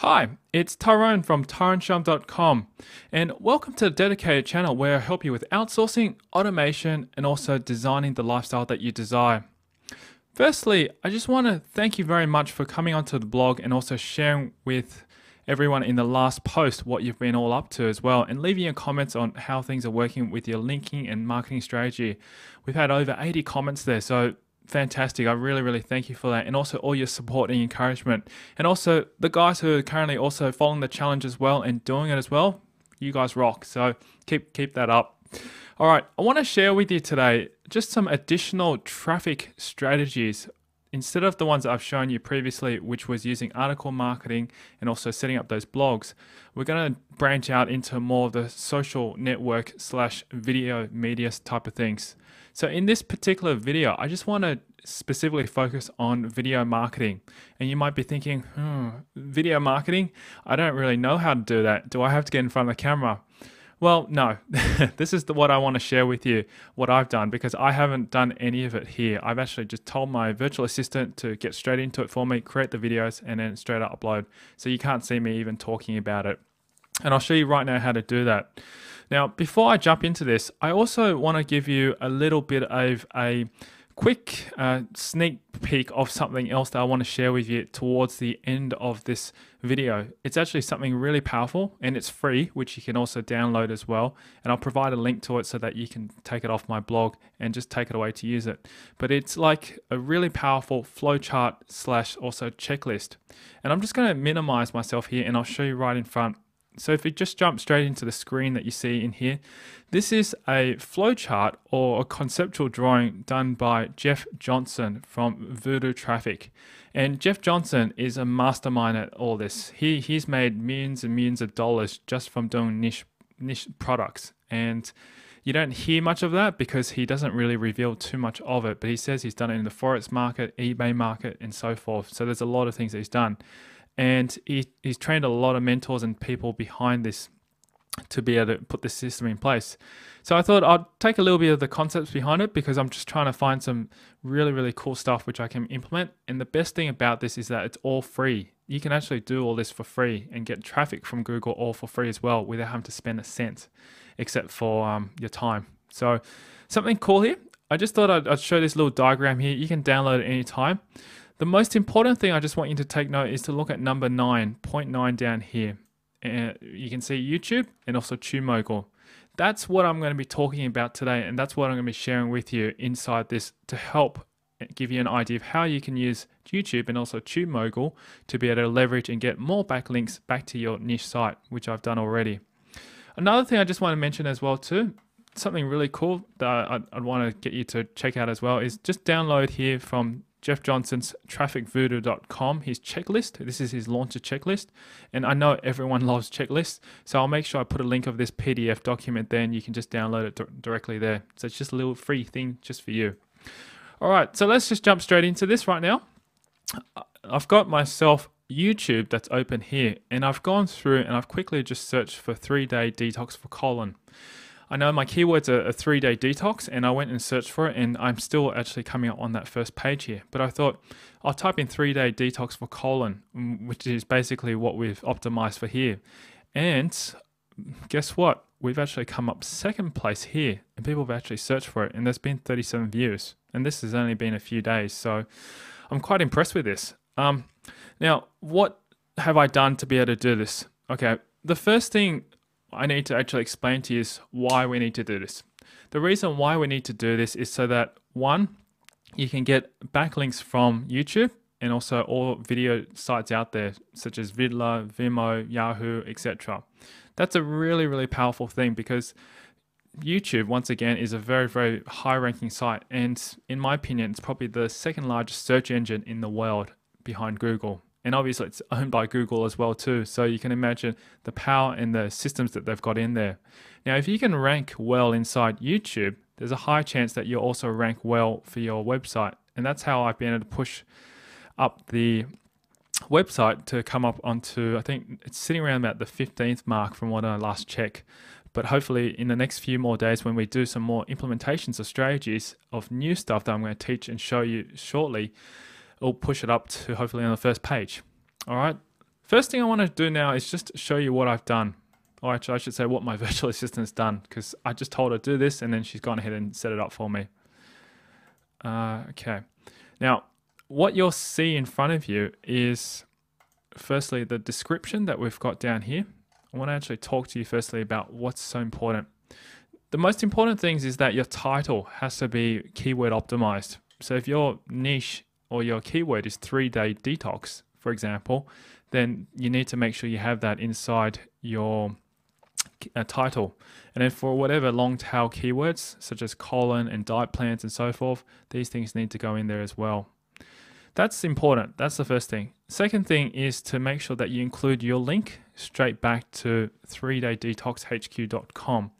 Hi, it's Tyrone from tyroneshum.com, and welcome to the dedicated channel where I help you with outsourcing, automation, and also designing the lifestyle that you desire. Firstly, I just want to thank you very much for coming onto the blog and also sharing with everyone in the last post what you've been all up to as well, and leaving your comments on how things are working with your linking and marketing strategy. We've had over 80 comments there, so fantastic. I really thank you for that, and also all your support and encouragement, and also the guys who are currently also following the challenge as well and doing it as well. You guys rock, so keep that up. All right, I want to share with you today just some additional traffic strategies instead of the ones that I've shown you previously, which was using article marketing and also setting up those blogs. We're going to branch out into more of the social network / video media type of things. So in this particular video, I just want to specifically focus on video marketing. And you might be thinking, video marketing? I don't really know how to do that. Do I have to get in front of the camera? Well, no, this is what I want to share with you, what I've done, because I haven't done any of it here. I've actually just told my virtual assistant to get straight into it for me, create the videos, and then straight up upload. So you can't see me even talking about it. And I'll show you right now how to do that. Now, before I jump into this, I also want to give you a little bit of a quick sneak peek of something else that I want to share with you towards the end of this video. It's actually something really powerful and it's free, which you can also download as well. And I'll provide a link to it so that you can take it off my blog and just take it away to use it. But it's like a really powerful flowchart / also checklist. And I'm just going to minimize myself here and I'll show you right in front. So if you just jump straight into the screen that you see in here, this is a flowchart or a conceptual drawing done by Jeff Johnson from Voodoo Traffic. And Jeff Johnson is a mastermind at all this. He's made millions and millions of dollars just from doing niche products. And you don't hear much of that because he doesn't really reveal too much of it. But he says he's done it in the Forex market, eBay market, and so forth. So there's a lot of things that he's done. And he's trained a lot of mentors and people behind this to be able to put this system in place. So I thought I'd take a little bit of the concepts behind it because I'm just trying to find some really cool stuff which I can implement. And the best thing about this is that it's all free. You can actually do all this for free and get traffic from Google all for free as well without having to spend a cent except for your time. So something cool here. I just thought I'd show this little diagram here. You can download it anytime. The most important thing I just want you to take note is to look at number 9.9 down here. You can see YouTube and also TubeMogul. That's what I'm going to be talking about today, and that's what I'm going to be sharing with you inside this to help give you an idea of how you can use YouTube and also TubeMogul to be able to leverage and get more backlinks back to your niche site, which I've done already. Another thing I just want to mention as well too, something really cool that I'd want to get you to check out as well is just download here from Jeff Johnson's trafficvoodoo.com, his checklist. This is his launcher checklist. And I know everyone loves checklists. So I'll make sure I put a link of this PDF document there and you can just download it directly there. So it's just a little free thing just for you. All right, so let's just jump straight into this right now. I've got myself YouTube that's open here. And I've gone through and I've quickly just searched for 3-day detox for colon. I know my keywords are a 3-day detox and I went and searched for it and I'm still actually coming up on that first page here. But I thought I'll type in 3-day detox for colon, which is basically what we've optimized for here. And guess what? We've actually come up second place here and people have actually searched for it and there's been 37 views. And this has only been a few days. So I'm quite impressed with this. Now, what have I done to be able to do this? Okay, the first thing I need to actually explain to you is why we need to do this. The reason why we need to do this is so that, one, you can get backlinks from YouTube and also all video sites out there, such as Viddler, Vimeo, Yahoo, etc. That's a really powerful thing because YouTube, once again, is a very high ranking site. And in my opinion, it's probably the second largest search engine in the world behind Google. And obviously it's owned by Google as well too. So you can imagine the power and the systems that they've got in there. Now, if you can rank well inside YouTube, there's a high chance that you'll also rank well for your website. And that's how I've been able to push up the website to come up onto, I think it's sitting around about the 15th mark from what I last checked. But hopefully in the next few more days when we do some more implementations of strategies of new stuff that I'm going to teach and show you shortly, it'll push it up to hopefully on the first page. All right. First thing I want to do now is just show you what I've done. Or actually, I should say what my virtual assistant's done, because I just told her to do this and then she's gone ahead and set it up for me. Okay. Now, what you'll see in front of you is firstly the description that we've got down here. I want to actually talk to you firstly about what's so important. The most important things is that your title has to be keyword optimized. So if your niche or your keyword is 3-day detox, for example, then you need to make sure you have that inside your title. And then for whatever long tail keywords, such as colon and diet plans and so forth, these things need to go in there as well. That's important. That's the first thing. Second thing is to make sure that you include your link straight back to 3daydetoxhq.com,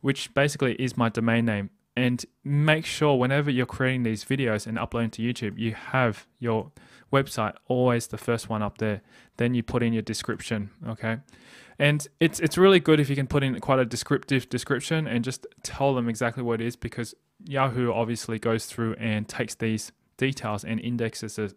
which basically is my domain name. And make sure whenever you're creating these videos and uploading to YouTube, you have your website always the first one up there. Then you put in your description, okay? And it's really good if you can put in quite a descriptive description and just tell them exactly what it is, because Yahoo obviously goes through and takes these details and indexes it.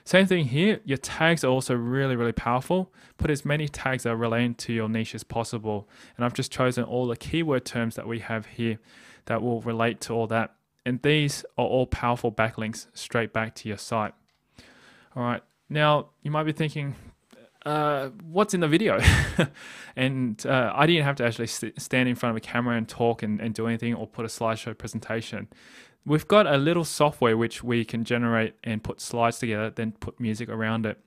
Same thing here, your tags are also really, really powerful. Put as many tags that are relating to your niche as possible. And I've just chosen all the keyword terms that we have here that will relate to all that. And these are all powerful backlinks straight back to your site. All right, now you might be thinking, what's in the video? And I didn't have to actually stand in front of a camera and talk and do anything or put a slideshow presentation. We've got a little software which we can generate and put slides together, then put music around it.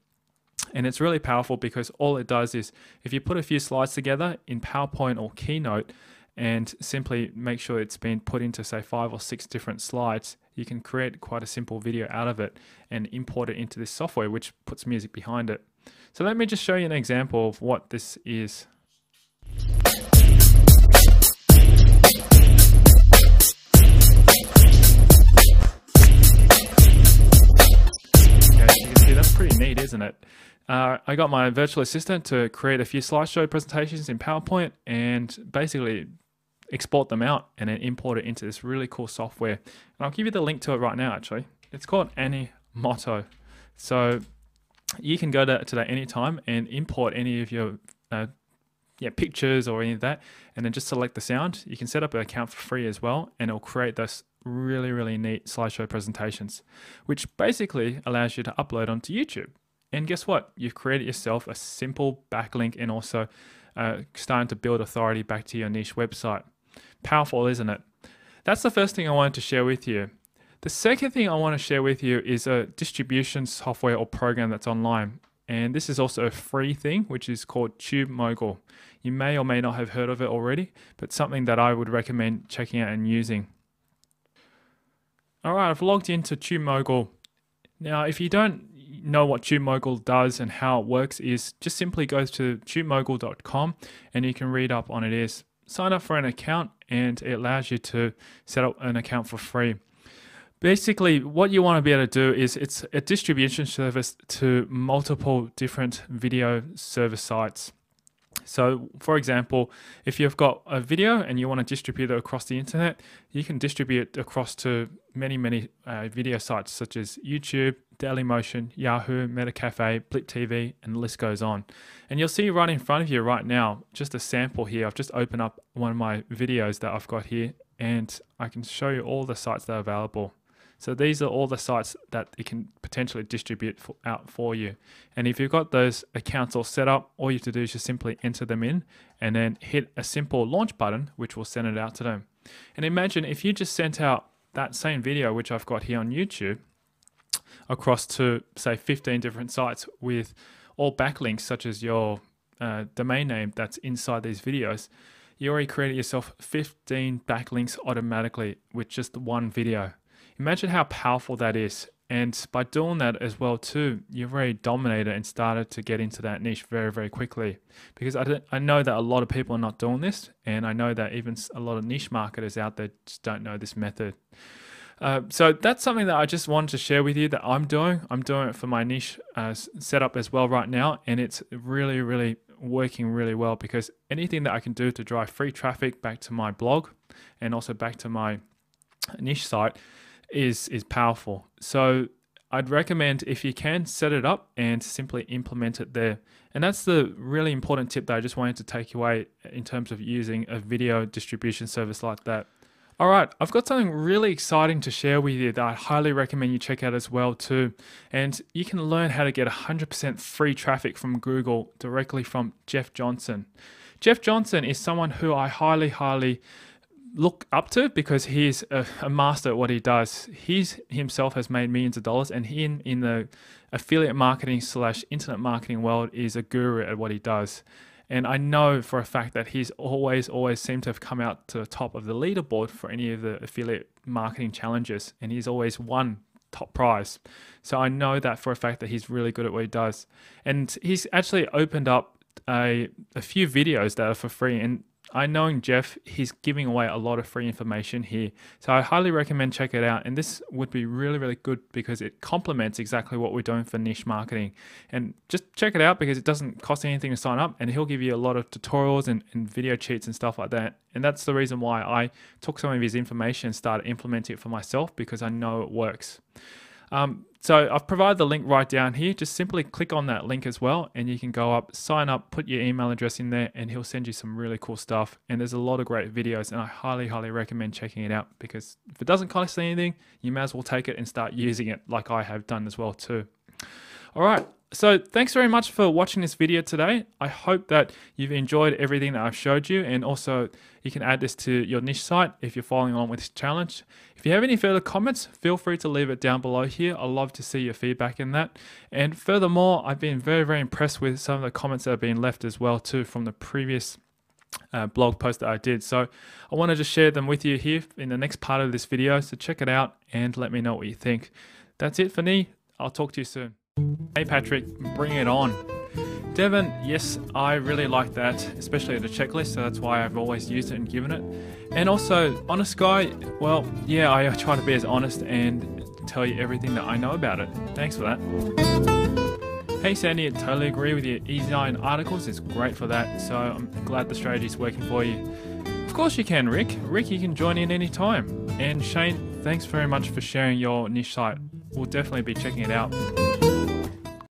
And it's really powerful because all it does is if you put a few slides together in PowerPoint or Keynote and simply make sure it's been put into say 5 or 6 different slides, you can create quite a simple video out of it and import it into this software which puts music behind it. So let me just show you an example of what this is. That's pretty neat, isn't it? I got my virtual assistant to create a few slideshow presentations in PowerPoint and basically export them out and then import it into this really cool software. And I'll give you the link to it right now, actually. It's called Animoto. So you can go to that anytime and import any of your pictures or any of that, and then just select the sound. You can set up an account for free as well, and it'll create this really, really neat slideshow presentations, which basically allows you to upload onto YouTube. And guess what? You've created yourself a simple backlink and also starting to build authority back to your niche website. Powerful, isn't it? That's the first thing I wanted to share with you. The second thing I want to share with you is a distribution software or program that's online. And this is also a free thing, which is called TubeMogul. You may or may not have heard of it already, but something that I would recommend checking out and using. All right, I've logged into TubeMogul. Now, if you don't know what TubeMogul does and how it works, is just simply go to tubemogul.com and you can read up on it. Is sign up for an account and it allows you to set up an account for free. Basically, what you want to be able to do is it's a distribution service to multiple different video service sites. So, for example, if you've got a video and you want to distribute it across the internet, you can distribute it across to many video sites such as YouTube, Dailymotion, Yahoo, Metacafe, Blip TV, and the list goes on. And you'll see right in front of you right now, just a sample here. I've just opened up one of my videos that I've got here, and I can show you all the sites that are available. So these are all the sites that it can potentially distribute out for you. And if you've got those accounts all set up, all you have to do is just simply enter them in and then hit a simple launch button, which will send it out to them. And imagine if you just sent out that same video, which I've got here on YouTube, across to say 15 different sites with all backlinks, such as your domain name that's inside these videos. You already created yourself 15 backlinks automatically with just one video. Imagine how powerful that is. And by doing that as well too, you've already dominated and started to get into that niche very, very quickly. Because I know that a lot of people are not doing this, and I know that even a lot of niche marketers out there just don't know this method. So that's something that I just wanted to share with you that I'm doing. I'm doing it for my niche setup as well right now, and it's really, really working really well, because anything that I can do to drive free traffic back to my blog and also back to my niche site is powerful. So I'd recommend, if you can, set it up and simply implement it there. And that's the really important tip that I just wanted to take away in terms of using a video distribution service like that. All right, I've got something really exciting to share with you that I highly recommend you check out as well too. And you can learn how to get 100% free traffic from Google directly from Jeff Johnson. Jeff Johnson is someone who I highly look up to because he's a master at what he does. He himself has made millions of dollars, and he in the affiliate marketing / internet marketing world is a guru at what he does. And I know for a fact that he's always seemed to have come out to the top of the leaderboard for any of the affiliate marketing challenges, and he's always won top prize. So I know that for a fact that he's really good at what he does. And he's actually opened up a few videos that are for free, and I knowing Jeff, he's giving away a lot of free information here. So I highly recommend check it out. And this would be really good because it complements exactly what we're doing for niche marketing. And just check it out because it doesn't cost anything to sign up, and he'll give you a lot of tutorials and video cheats and stuff like that. And that's the reason why I took some of his information and started implementing it for myself, because I know it works. So I've provided the link right down here. Just simply click on that link as well, and you can go up, sign up, put your email address in there, and he'll send you some really cool stuff. And there's a lot of great videos, and I highly recommend checking it out, because if it doesn't cost anything, you may as well take it and start using it like I have done as well too. All right. So thanks very much for watching this video today. I hope that you've enjoyed everything that I've showed you, and also you can add this to your niche site if you're following along with this challenge. If you have any further comments, feel free to leave it down below here. I'd love to see your feedback in that. And furthermore, I've been very impressed with some of the comments that have been left as well too from the previous blog post that I did. So I want to just share them with you here in the next part of this video. So check it out and let me know what you think. That's it for me. I'll talk to you soon. Hey Patrick, bring it on. Devon, yes, I really like that, especially the checklist, so that's why I've always used it and given it. And also, honest guy, well, yeah, I try to be as honest and tell you everything that I know about it. Thanks for that. Hey Sandy, I totally agree with you. E9 articles is great for that, so I'm glad the strategy's working for you. Of course you can, Rick. Rick, you can join in anytime. And Shane, thanks very much for sharing your niche site. We'll definitely be checking it out.